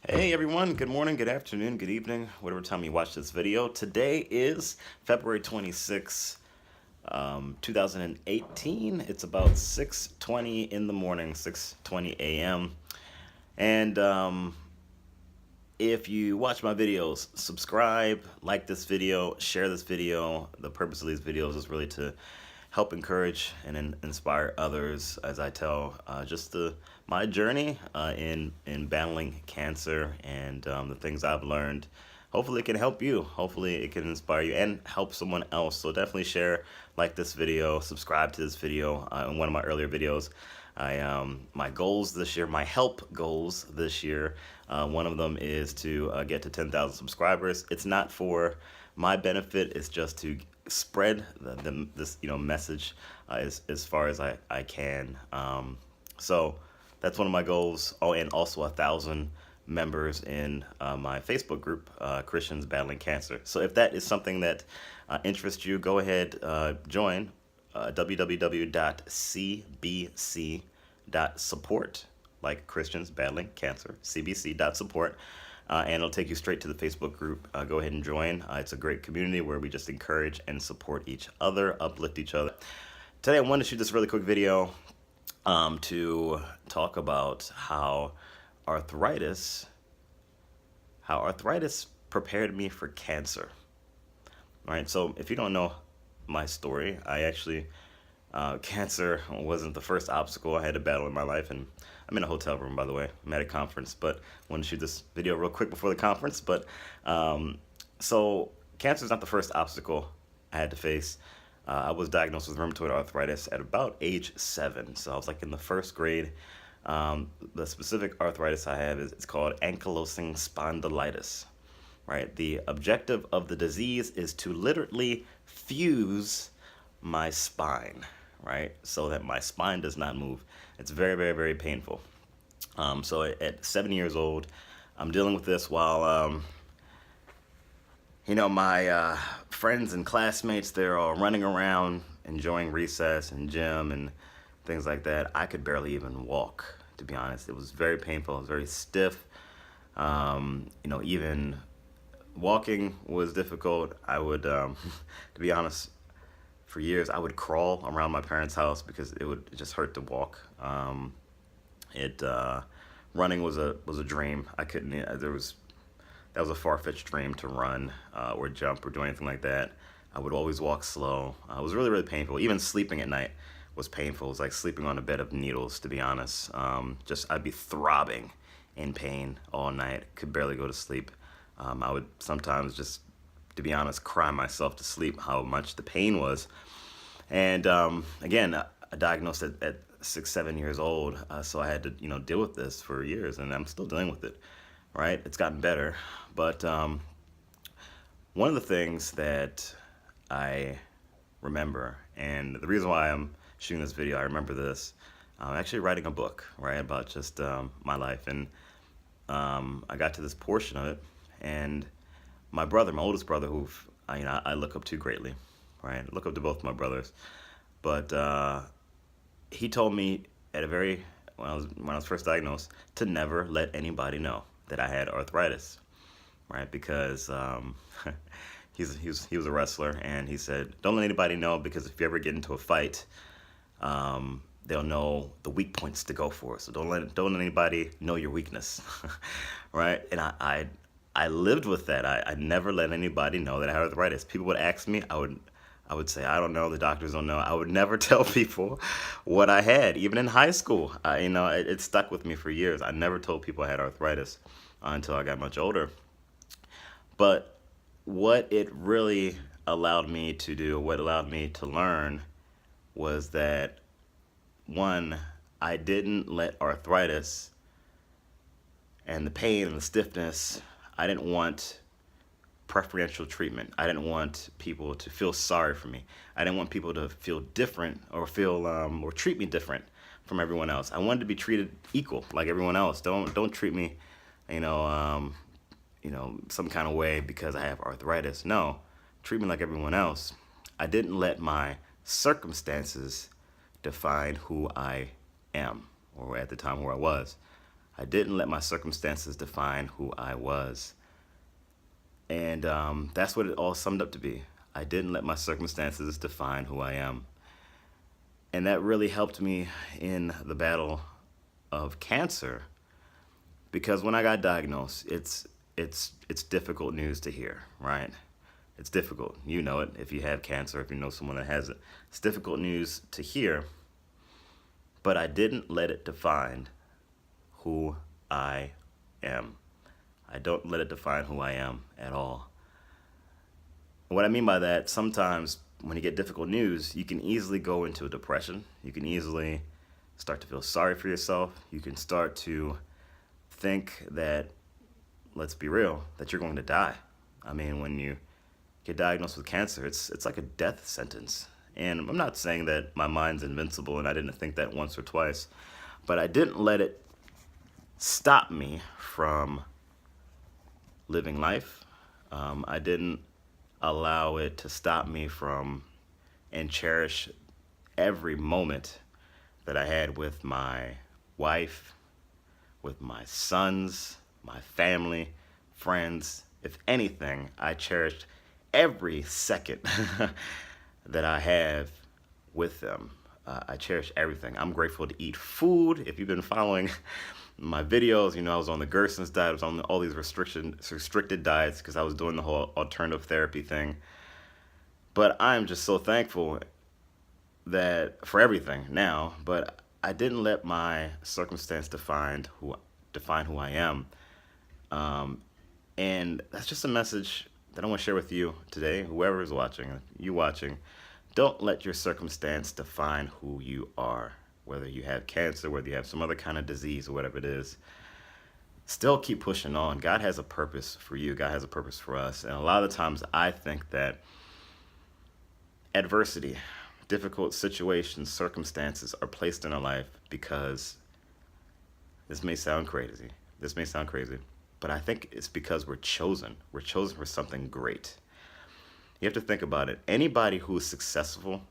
Hey everyone, good morning, good afternoon, good evening, whatever time you watch this video. Today is February 26th, 2018. It's about 6:20 in the morning, 6:20 a.m. And if you watch my videos, subscribe, like this video, share this video. The purpose of these videos is really to help encourage and inspire others as I tell my journey in battling cancer and the things I've learned. Hopefully it can help you. Hopefully it can inspire you and help someone else. So definitely share, like this video, subscribe to this video. In one of my earlier videos, my goals this year, my help goals this year, one of them is to get to 10,000 subscribers. It's not for my benefit. It's just to spread this message as far as I can. So that's one of my goals. Oh, and also 1,000 members in my Facebook group, Christians Battling Cancer. So if that is something that interests you, go ahead, join www.cbc.support, like Christians Battling Cancer, cbc.support. And it'll take you straight to the Facebook group. Go ahead and join. It's a great community where we just encourage and support each other, uplift each other. Today I wanted to shoot this really quick video to talk about how arthritis prepared me for cancer. All right, so if you don't know my story, I actually cancer wasn't the first obstacle I had to battle in my life, and I'm in a hotel room, by the way. I'm at a conference, but I want to shoot this video real quick before the conference. But so cancer is not the first obstacle I had to face. I was diagnosed with rheumatoid arthritis at about age 7, so I was like in the first grade. The specific arthritis I have is it's called ankylosing spondylitis. Right, the objective of the disease is to literally fuse my spine, right, so that my spine does not move. It's very, very, very painful. So at 7 years old, I'm dealing with this while, my friends and classmates, they're all running around, enjoying recess and gym and things like that. I could barely even walk, to be honest. It was very painful. It was very stiff. Even walking was difficult. I would, to be honest, for years I would crawl around my parents' house because it would just hurt to walk. It Running was a dream. I couldn't. That was a far-fetched dream to run or jump or do anything like that. I would always walk slow. It was really, really painful. Even sleeping at night was painful. It was like sleeping on a bed of needles, to be honest. I'd be throbbing in pain all night. Could barely go to sleep. I would sometimes just, to be honest, cry myself to sleep how much the pain was. And again, I diagnosed at 6, 7 years old, so I had to deal with this for years, and I'm still dealing with it. Right? It's gotten better, but one of the things that I remember, and the reason why I'm shooting this video, I remember this. I'm actually writing a book, right, about just my life, and I got to this portion of it, and my brother, my oldest brother, who I look up to greatly, right? I look up to both my brothers, but he told me when I was first diagnosed to never let anybody know that I had arthritis, right? Because he was a wrestler, and he said, don't let anybody know, because if you ever get into a fight, they'll know the weak points to go for. So don't let anybody know your weakness, right? And I lived with that. I never let anybody know that I had arthritis. People would ask me, I would say, I don't know, the doctors don't know. I would never tell people what I had, even in high school. It stuck with me for years. I never told people I had arthritis until I got much older. But what it really allowed me to do, what allowed me to learn, was that, one, I didn't let arthritis and the pain and the stiffness, I didn't want preferential treatment. I didn't want people to feel sorry for me. I didn't want people to feel different or feel or treat me different from everyone else. I wanted to be treated equal, like everyone else. Don't treat me, some kind of way because I have arthritis. No, treat me like everyone else. I didn't let my circumstances define who I am, or at the time where I was. I didn't let my circumstances define who I was. And that's what it all summed up to be. I didn't let my circumstances define who I am. And that really helped me in the battle of cancer, because when I got diagnosed, it's difficult news to hear, right? It's difficult. You know it if you have cancer, if you know someone that has it. It's difficult news to hear, but I didn't let it define who I am. I don't let it define who I am at all. What I mean by that, sometimes when you get difficult news, you can easily go into a depression. You can easily start to feel sorry for yourself. You can start to think that, let's be real, that you're going to die. I mean, when you get diagnosed with cancer, it's like a death sentence. And I'm not saying that my mind's invincible and I didn't think that once or twice, but I didn't let it stop me from living life. I didn't allow it to stop me from and cherish every moment that I had with my wife, with my sons, my family, friends. If anything, I cherished every second that I have with them. I cherish everything. I'm grateful to eat food. If you've been following my videos, you know I was on the Gerson's diet. I was on all these restricted diets because I was doing the whole alternative therapy thing. But I'm just so thankful that for everything now. But I didn't let my circumstance define who I am. And that's just a message that I want to share with you today. Whoever is watching, you watching, don't let your circumstance define who you are. Whether you have cancer, whether you have some other kind of disease or whatever it is, still keep pushing on. God has a purpose for you. God has a purpose for us. And a lot of the times I think that adversity, difficult situations, circumstances are placed in our life because this may sound crazy. But I think it's because we're chosen. We're chosen for something great. You have to think about it. Anybody who is successful,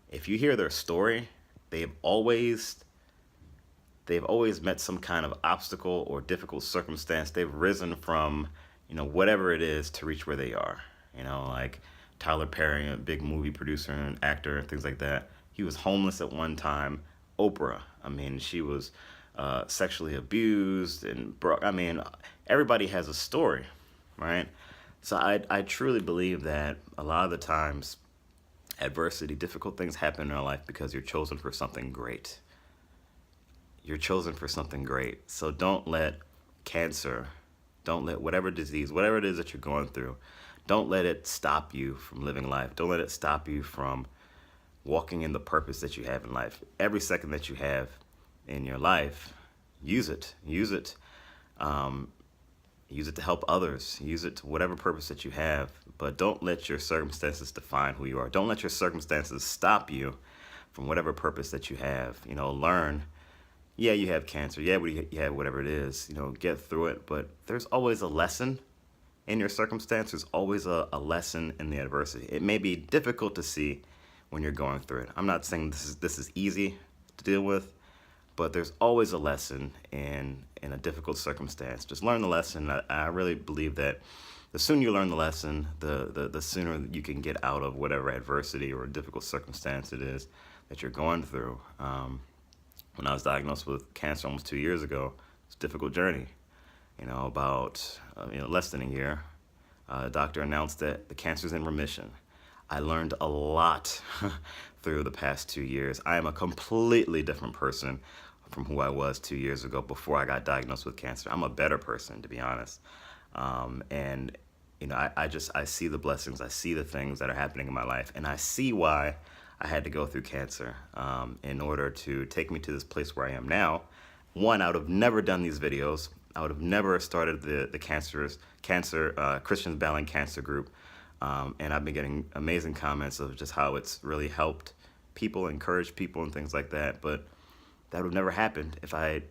if you hear their story, they've always met some kind of obstacle or difficult circumstance. They've risen from, whatever it is to reach where they are. Like Tyler Perry, a big movie producer and actor and things like that. He was homeless at one time. Oprah, she was sexually abused and broke. Everybody has a story, right? So I truly believe that a lot of the times adversity, difficult things happen in our life because you're chosen for something great. You're chosen for something great. So don't let cancer, don't let whatever disease, whatever it is that you're going through, don't let it stop you from living life. Don't let it stop you from walking in the purpose that you have in life. Every second that you have in your life, use it. Use it to help others. Use it to whatever purpose that you have. But don't let your circumstances define who you are. Don't let your circumstances stop you from whatever purpose that you have. Learn. Yeah, you have cancer. Yeah, you have whatever it is. Get through it. But there's always a lesson in your circumstance. There's always a lesson in the adversity. It may be difficult to see when you're going through it. I'm not saying this is easy to deal with, but there's always a lesson in a difficult circumstance. Just learn the lesson. I really believe that the sooner you learn the lesson, the sooner you can get out of whatever adversity or difficult circumstance it is that you're going through. When I was diagnosed with cancer almost 2 years ago, it's a difficult journey. About less than a year, the doctor announced that the cancer's in remission. I learned a lot through the past 2 years. I am a completely different person from who I was 2 years ago before I got diagnosed with cancer. I'm a better person, to be honest. And I see the blessings. I see the things that are happening in my life, and I see why I had to go through cancer in order to take me to this place where I am now. One, I would have never done these videos. I would have never started the Christians Battling Cancer group. And I've been getting amazing comments of just how it's really helped people, encouraged people, and things like that. But that would have never happened if I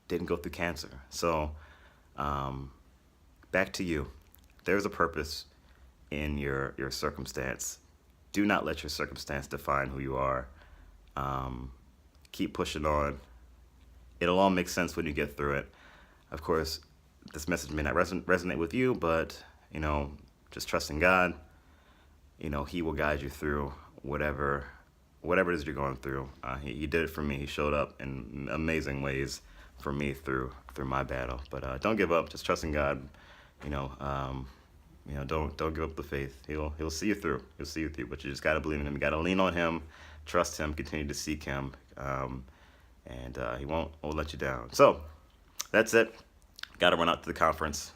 didn't go through cancer. So back to you. There's a purpose in your circumstance. Do not let your circumstance define who you are. Keep pushing on. it'll all make sense when you get through it. Of course, this message may not resonate with you, but just trust in God. He will guide you through whatever it is you're going through. He did it for me. He showed up in amazing ways for me through my battle. But don't give up. Just trust in God. Don't give up the faith. He'll see you through. He'll see you through. But you just gotta believe in Him. You gotta lean on Him, trust Him, continue to seek Him, and He won't let you down. So that's it. Got to run out to the conference.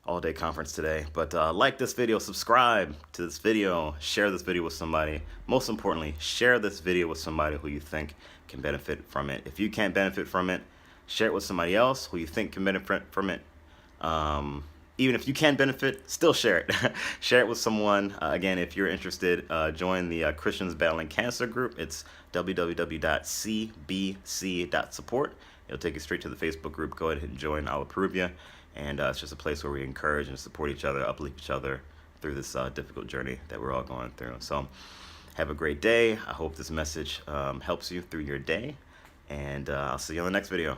All-day conference today. But like this video, subscribe to this video, share this video with somebody. Most importantly, share this video with somebody who you think can benefit from it. If you can't benefit from it, share it with somebody else who you think can benefit from it. Even if you can benefit, still share it. Share it with someone. Again, if you're interested, join the Christians Battling Cancer group. It's www.cbc.support. It'll take you straight to the Facebook group. Go ahead and join. I'll approve you. And it's just a place where we encourage and support each other, uplift each other through this difficult journey that we're all going through. So have a great day. I hope this message helps you through your day. And I'll see you on the next video.